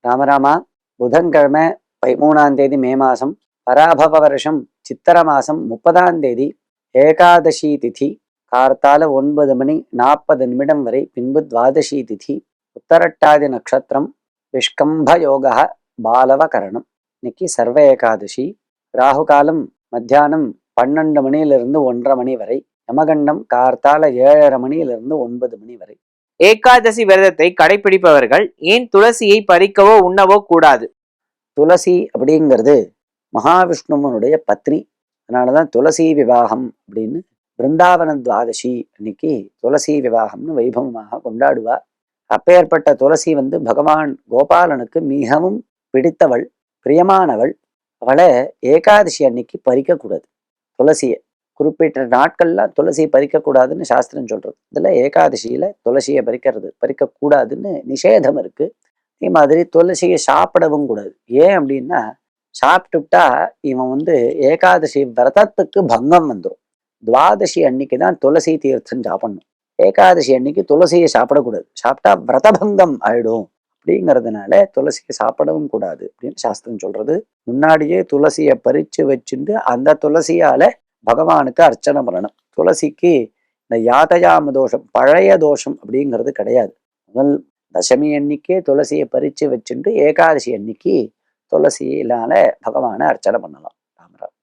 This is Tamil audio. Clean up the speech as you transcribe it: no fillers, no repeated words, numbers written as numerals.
ராமராமா, புதன்கிழமை 13ஆம் தேதி மே மாதம், பராபவ வருஷம் சித்திர மாதம் 30ஆம் தேதி, ஏகாதசி திதி, கார்த்தால 9:40 வரை, பின்பு துவாதசி திதி, உத்தரட்டாதி நட்சத்திரம், விஷ்கம்ப யோக, பாலவ கரணம். இன்னைக்கு சர்வ ஏகாதசி. ராகு காலம் மத்தியானம் 12 மணியிலிருந்து 1:30 மணி வரை, யமகண்டம் கார்த்தால 7:30 மணியிலிருந்து 9 மணி வரை. ஏகாதசி விரதத்தை கடைபிடிப்பவர்கள் ஏன் துளசியை பறிக்கவோ உண்ணவோ கூடாது? துளசி அப்படிங்கிறது மகாவிஷ்ணுவனுடைய பத்னி. அதனாலதான் துளசி விவாகம் அப்படின்னு பிருந்தாவன துவாதசி அன்னைக்கு துளசி விவாகம்னு வைபவமாக கொண்டாடுவா. அப்பேற்பட்ட துளசி பகவான் கோபாலனுக்கு மிகவும் பிடித்தவள், பிரியமானவள். அவளை ஏகாதசி அன்னைக்கு பறிக்கக்கூடாது. துளசியை குறிப்பிட்ட நாட்கள்லாம் துளசியை பறிக்கக்கூடாதுன்னு சாஸ்திரம் சொல்றது. இதுல ஏகாதசியில துளசியை பறிக்கக்கூடாதுன்னு நிஷேதம் இருக்கு. அதே மாதிரி துளசியை சாப்பிடவும் கூடாது. ஏன் அப்படின்னா, சாப்பிட்டுட்டா இவன் ஏகாதசி விரதத்துக்கு பங்கம் வந்துடும். துவாதசி அன்னைக்கு தான் துளசி தீர்த்தம் சாப்பிடணும். ஏகாதசி அன்னைக்கு துளசியை சாப்பிடக்கூடாது. சாப்பிட்டா விரதபங்கம் ஆயிடும். அப்படிங்கிறதுனால துளசியை சாப்பிடவும் கூடாது அப்படின்னு சாஸ்திரம் சொல்றது. முன்னாடியே துளசியை பறிச்சு வச்சுட்டு அந்த துளசியால பகவானுக்கு அர்ச்சனை பண்ணணும். துளசிக்கு இந்த யாதயாம தோஷம், பழைய தோஷம் அப்படிங்கிறது கிடையாது. முதல் தசமி அன்னைக்கே துளசியை பறிச்சு வச்சுட்டு ஏகாதசி அன்னைக்கு துளசியினால பகவானை அர்ச்சனை பண்ணலாம். ராமராம்.